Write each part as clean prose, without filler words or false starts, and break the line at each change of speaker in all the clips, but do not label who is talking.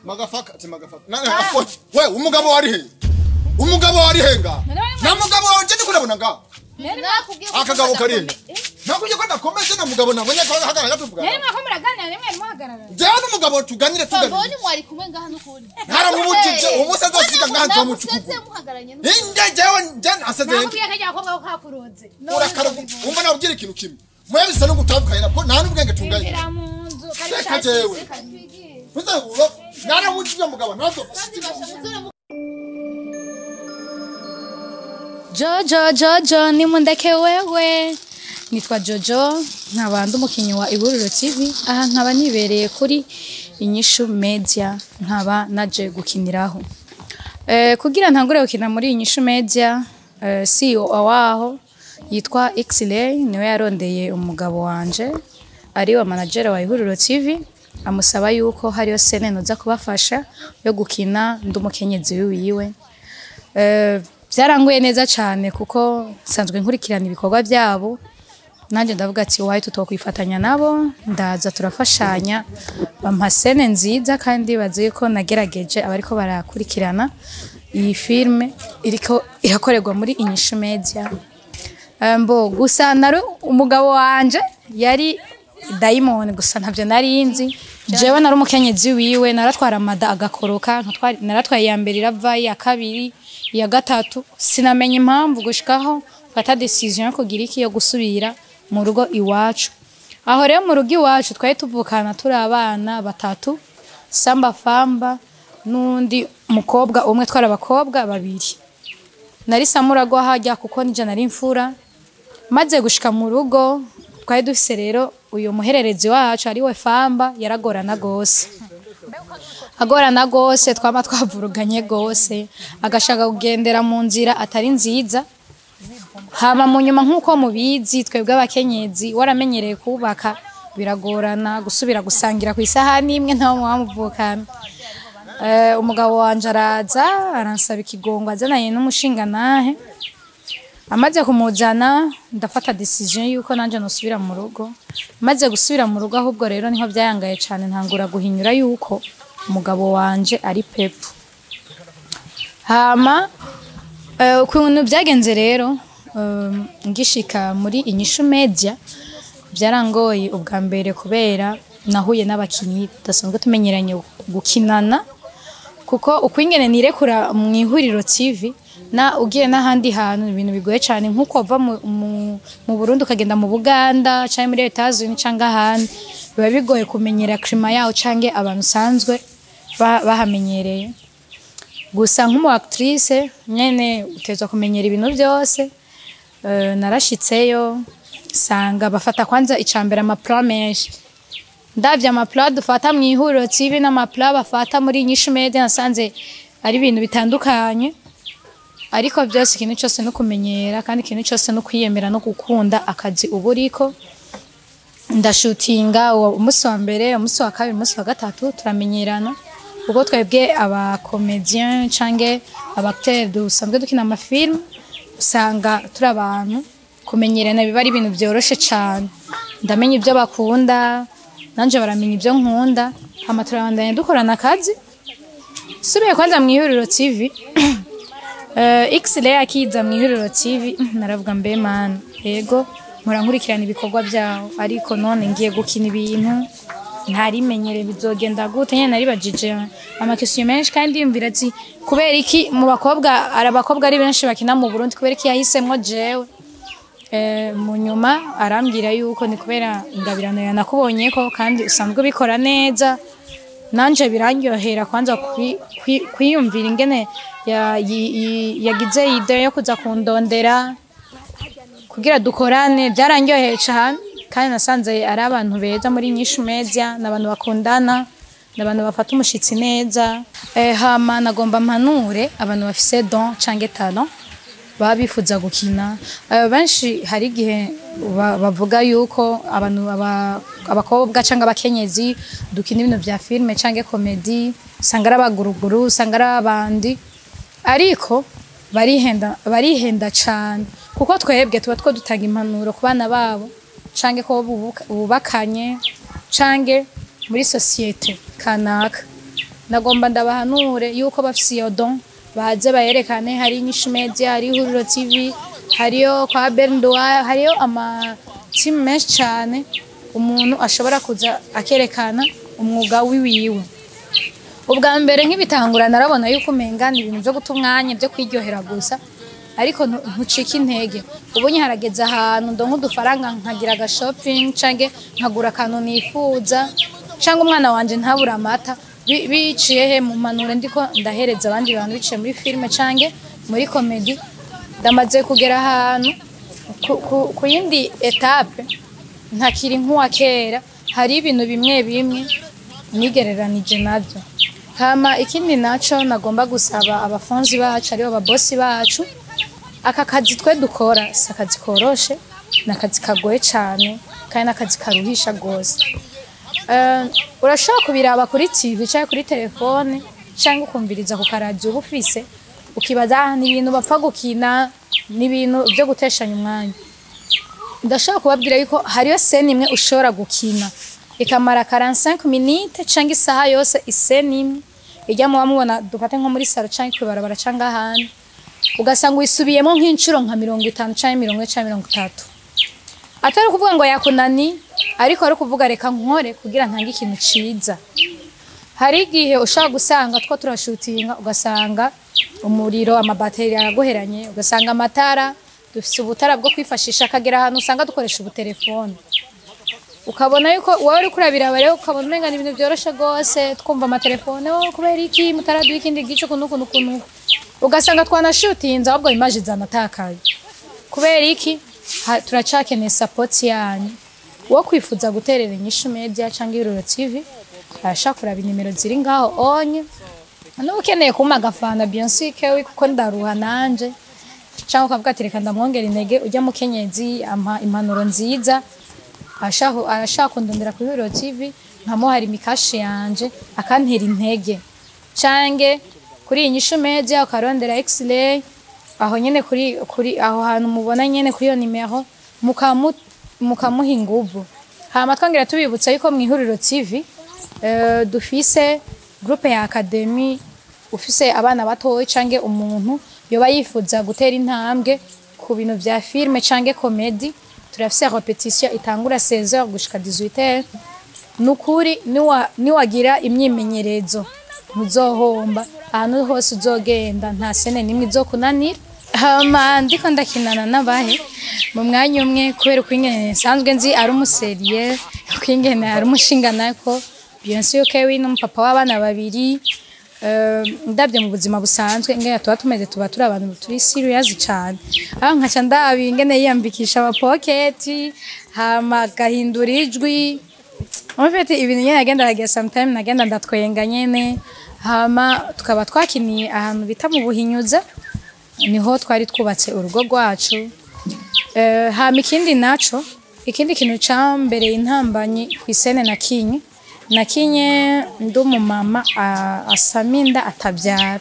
magafaka we umugabo wari he umugabo wari henga na mugabo wanje ndikurabona nga akagabo kari nakuje ko ndakomeze na mugabo nabonye ko hagarara tuvuga
mwako muraganira rimwe muhagarara
jewe n'umugabo tuganire
Mbonye mwari kumwe ngaha n'ukuri
haramubutije umusaza asiga ngaha nzomucukuza inde jewe njana asaze
nakubwiye ko yakobwa ko kakuroze
urakara umva nawe ugira ikintu kimwe mwebise no gutandukanye nako nta n'ubwenge tunganye reka jewe Kuza ulo nara wujije mugabo nazo
Jojo ni mundeke wewe nitwa Jojo nkabandi umukinyi wa Ihuriro TV aha nkaba nibereye kuri Inyishu Media nkaba naje gukiniraho kugira ntangure gukina muri Inyishu Media CEO waho yitwa Xley niwe yarondeye umugabo wanje ari wa manager wa Ihuriro TV amusaba yuko hariyo sene noza kubafasha yo gukina ndumukenyezi wiwe byaranguye neza cyane kuko sanzwe nkurikirana ibikorwa byabo nanje ndavuga ati wayi tutokwifatanya nabo ndaza turafashanya bampa sene nziza kandi baziye ko nagerageje abariko barakurikirana iyi filme iriko irakorerwa muri Inyishu Media gusa nari umugabo wanje yari Diamond gusa ntavyo narinzi jewe nari umukenyezi wiwe naratwara amada agakoroka naratwaye ya mbere irava ya kabiri ya gatatu sinamenye impamvu gushikaho fata decision yo kugira iki yo gusubira mu rugo iwacu aho rero mu rugo iwacu twari tuvukana turi abana batatu Samba Famba nundi mukobwa umwe twara abakobwa babiri nari Samurago hajya kuko nije nari imfura maze gushika mu rugo twari dufise rero uyu muhererezi wacu ari we Famba yaragorana gose agorana gose twama twavuruganye gose agashaka kugendera mu nzira atari nziza hama mu nyuma nkuko mubizi twebwe abakenyezi waramenyereye kubaka biragorana gusubira gusangira ku isahani imwe ntawo mwamuvukana umugabo wanje araza aransaba ikigongo azananye n'umushinga nahe amaze kumujana ndafata decision yuko nanje nosubira mu rugo maze gusubira mu rugo ahubwo rero niho byayangaye cyane ntangura guhinyura yuko umugabo wanje ari pepu hama ukuntu byagenze rero ngishika muri Inyishu Media byarangoye ubwa mbere kubera nahuye n'abakinyi dasanzwe tumenyeranye gukinana kuko ukwingene nirekura mu Ihuriro TV na ugiye n'ahandi hantu ibintu bigoye cyane nkuko ava mu Burundi ukagenda mu Buganda cyangwa muri Etats-Unis cyangwa ahandi biba bigoye kumenyera klima yaho cyangwa abantu sanzwe bahamenyereye gusa nk'umu actrice nyene utezwa kumenyera ibintu byose narashitseyo sanga bafata kwanza icambere amapla menshi ndavye amapla dufata mu Ihuriro TV n'amapla bafata muri Inyishu Media nasanze ari ibintu bitandukanye ariko byose ikintu cyose no kumenyera kandi ikintu cyose no kwiyemera no gukunda akazi uburiko ndashutinga umunsi wa mbere umunsi wa kabiri umunsi wa gatatu turamenyerana ubwo twebwe aba comedian canke abacteur dusanzwe dukina amafilm usanga turi abantu kumenyerana biba ari ibintu byoroshe cyane ndamenya ibyo bakunda nanje baramenya ibyo nkunda hama turabandanya dukorana akazi subiye kwanza mu Ihuriro TV Xley akiza mu Ihuriro TV naravuga mbe man yego murankurikirana ibikorwa byawo ariko none ngiye gukina ibintu ntarimenyere bizogenda gute nyene naribajije amakesiyo menshi kandi yumvira ati kubera iki mu bakobwa arabakobwa ari benshi bakina mu Burundi kubera iki yahisemwo jewe mu nyuma arambwira yuko ni kubera ingabirano yanakubonye ko kandi usanzwe bikora neza nanje birangyohera kwanza kwiyumvira ingene yagize idea yo kuza kundondera kugira dukorane byarangyoheye cyane kandi nasanze ari abantu beza muri Inyishu Media n'abantu bakundana n'abantu bafata umushitsi neza hama nagomba mpanure abantu bafise don canke talent babifuza gukina benshi hari gihe bavuga yuko abantu abakobwa canke abakenyezi dukina ibintu bya filme canke comedy sangara baguruguru sangara abandi ariko barihenda cyane kuko twebwe tuba two dutanga impanuro ku bana babo canke ko bubakanye canke muri societe kanaka nagomba ndabahanure yuko bafise iyo don baze bayerekane. Hari Inyishu Media, hari Ihuriro TV, hariyo kwa Berndoa, hariyo ama team menshi cyane umuntu ashobora kuza akerekana umwuga wiwiwe. Ubwa mbere nk'ibitangura narabona yuko umengana ibintu byo guta umwanya byo kwiryohera gusa, ariko ntucika intege. Ubonye harageze ahantu ndonka udufaranga nkagira aga shopping cange nkagura akantu nifuza, cange umwana wanje ntabura amata biciye he mu manure ndiko ndahereza abandi bantu biciye muri filme cange muri comedy. Ndamaze kugera ahantu ku yindi etape ntakiri nk'uwa kera, hari ibintu bimwe bimwe nigereranije nabyo. Hama ikindi naco nagomba gusaba abafonzi bacu aribo ababosi bacu, aka kazi twe dukora si akazi koroshe, n'akazi kagoye cyane kandi n'akazi karuhisha gose. Urashobora kubiraba kuri TV cyangwa kuri telefone cyangwa ukumviriza ku karadio ubufise, ukibaza ni ibintu bapfa gukina, ni ibintu byo guteshanya umwanya. Ndashaka kubabwira yuko hariyo scene imwe ushobora gukina ikamara 45 minutes cyangwa isaha yose, iscene imwe ijya mu bamubona dufate nko muri salo cyangwa kwibarabara cyangwa ahandi, ugasanga uyisubiyemo nk'incuro nka 50 cyangwa 40 cyangwa 30. Atari kuvuga ngo yakunani, ariko ari kuvuga reka nkore kugira ntange ikintu ciza. Hari igihe ushaka gusanga two turashutinga ugasanga umuriro amabateri araguheranye, ugasanga amatara dufise ubutara bwo kwifashisha akagera ahantu usanga dukoresha ubutelefone, ukabona yuko wowe uri kurabiraba rero ukabona umenga ni ibintu byoroshe gose, twumva amatelefone kubera iki mutaraduha ikindi gice kunuku, ugasanga twanashutinze ahubwo image zanatakaye. Kubera iki? Turacakeneye support yanyu. Wo kwifuza guterera Inyishu Media cyangwa Ihuriro TV, ashaka kuraba nimero ziri ngaho onye. Ano ukeneye kuma gafana Beyonce kewe kuko ndaruha nanje, cyangwa ukavuga ati reka ndamwongera intege ujya mu Kenyezi ampa impanuro nziza, arashaka kundondera kuri Ihuriro TV nkamuhari mikashi yanje akantera intege, cange kuri Inyishu Media ukarondera X-ray aho nyene kuri aho hantu mubona nyene kuri iyo nimero mukamuha inguvu. Hama twongera tubibutsa yuko mu Ihuriro TV dufise groupe ya academy, ufise abana batoyi cange umuntu yoba yifuza gutera intambwe ku bintu vya filme cange comedy. Turafise repetition itangura 16h gushika 18h. Nukuri niwagira imyimenyerezo muzohomba, ahantu hose uzogenda nta sene nimwe izokunanira. Hama ndiko ndakinana nabahe mu mwanya umwe kubera ukwingene sanzwe nzi ari umuserie, ukwingene ari umushingana ko Beyonce ukewe n'umupapa w'abana babiri. Ndabye mu buzima busanzwe ngene tumeze tuba turi abantu turi serious cyane, aho nkaca ndabi ingene yiyambikisha aba pocket hama gahindura ijwi. Mufite ibintu nyene agenda hagiye sometime nagenda ndatwenga nyene. Hama tukaba twakiniye ahantu bita mu Buhinyuza, niho twari twubatse urugo rwacu. Hama ikindi kintu cyambere intambanyi ku isene nakinye ndumu mama asaminda atabyara.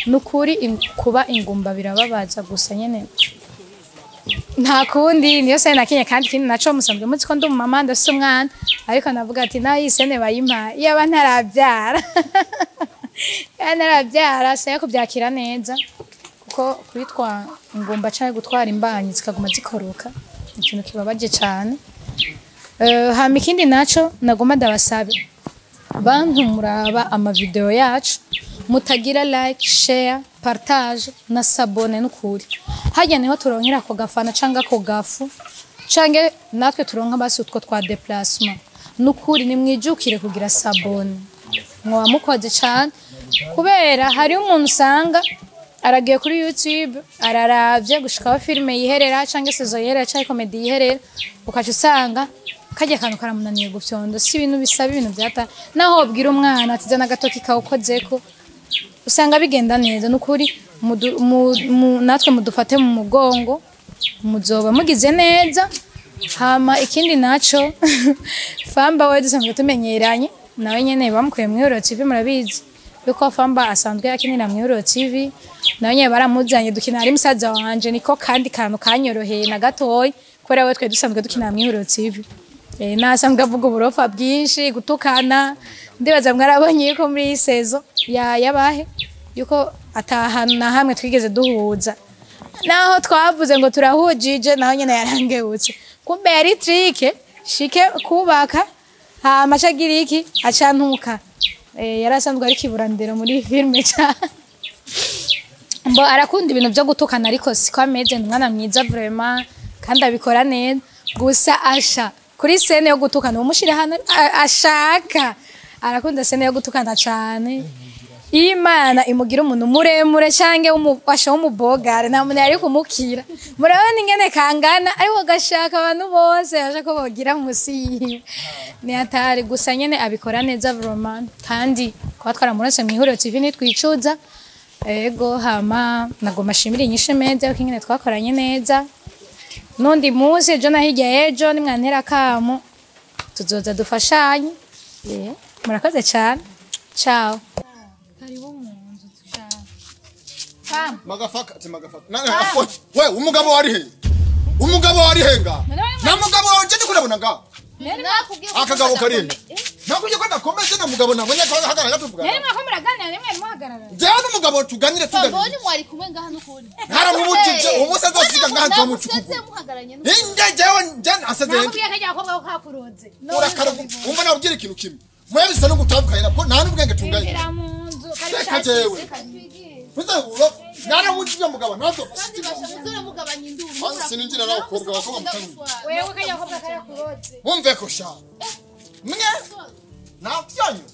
Nukuri kuba ingumba birababaza gusa nyene nta kundi, niyo sene nakinye. Kandi ikindi naco musanzwe muzi ko ndumu mama ndafise umwana, ariko navuga ati nayo isene bayimpa yaba ntarabyara narabyara saya kubyakira neza, kuko kwitwa ingumba cyangwa gutwara imbanyi zikaguma zikoroka ikintu kibabaje cyane. Hama ikindi naco nagoma ndabasabe bantu muraba ama video yacu mutagira like, share, partage na sabone n'ukuri. Hajya niho turonkera ko gafana canga ko gafu cange natwe turonka basi utwo twa déplacement. N'ukuri nimwijukire kugira sabone, mwa mukoze cyane kubera hari umuntu usanga aragiye kuri YouTube araravye gushika filme yiherera cange sezo yiherera cyangwa comedy yiherera, ukaje usanga kajya kantu karamunaniye gufyondo. Si ibintu bisaba ibintu byata naho bwira umwana ati zana gatoki kawukozeko usanga bigenda neza. N'ukuri natwe mudufate mu mugongo muzoba mugize neza. Hama ikindi naco Famba we dusanzwe tumenyeranye nawe nyene bamukuye mu Ihuriro TV, murabizi yuko Famba asanzwe yakinira mu Ihuriro TV, nawe nyene baramuzanye dukina ari musaza wanje, niko kandi kantu kanyoroheye na gatoyi kubera we twe dusanzwe dukina mu Ihuriro TV. nasanzwe avuga uburofa bwinshi gutukana ndibaza mwarabonye yuko muri iyi sezo yabahe yuko atahana na hamwe twigeze duhuza naho twavuze ngo turahujije naho nyene yarangewutse kumbe yari trike shike kubaka hama cagiriki acantuka yarasanzwe ari kiburandero muri filme cyane mbo arakunda ibintu byo gutukana ariko siko ameze umwana mwiza vraiment kandi abikora neza gusa asha kuri scene yo gutukana umushira hano ashaka arakunda scene yo gutukana cyane Imana imugira umuntu muremure canke umufasha w'umubogare nta muntu yari kumukira murabona ingene kangana ariko gashaka abantu bose aje ko bogira musi yiwe ni atari gusa nyene abikora neza vraiment kandi kwa twaramurase mwihuriro TV nitwicuza ego hama nagoma shimira inyishe meza ko ingene twakoranye neza nundi muzi ejo nahirya ejo nimwantera kamo tuzoza dufashanye murakoze cyane ciao
magafaka we umugabo wari he umugabo wari henga na mugabo wanje ndikurabona nga akagabo kari nakuje ko ndakomeze na mugabo nabonye ko hagarara tuvuga
nari mwako muraganira nimwe muhagarara
jewe n'umugabo tuganire
Babonye mwari kumwe ngaha n'ukuri
ntaramubujije umusaza asiga ngaha cyo mucukubu inde jewe njana asaze
nakubwiye kajya ko kakuroze
urakara umva nabwira ikintu kimwe mwebisa no gutavukana ko nta n'ubwenge tunganye reka jewe Uzaburo nara mujije mugabo nazo
Muzura mugabanya induru
sininjira nawe korwa bakoma mutani
wewe kajya ko kakuroze
Mumve ko sha mwe na fyanyu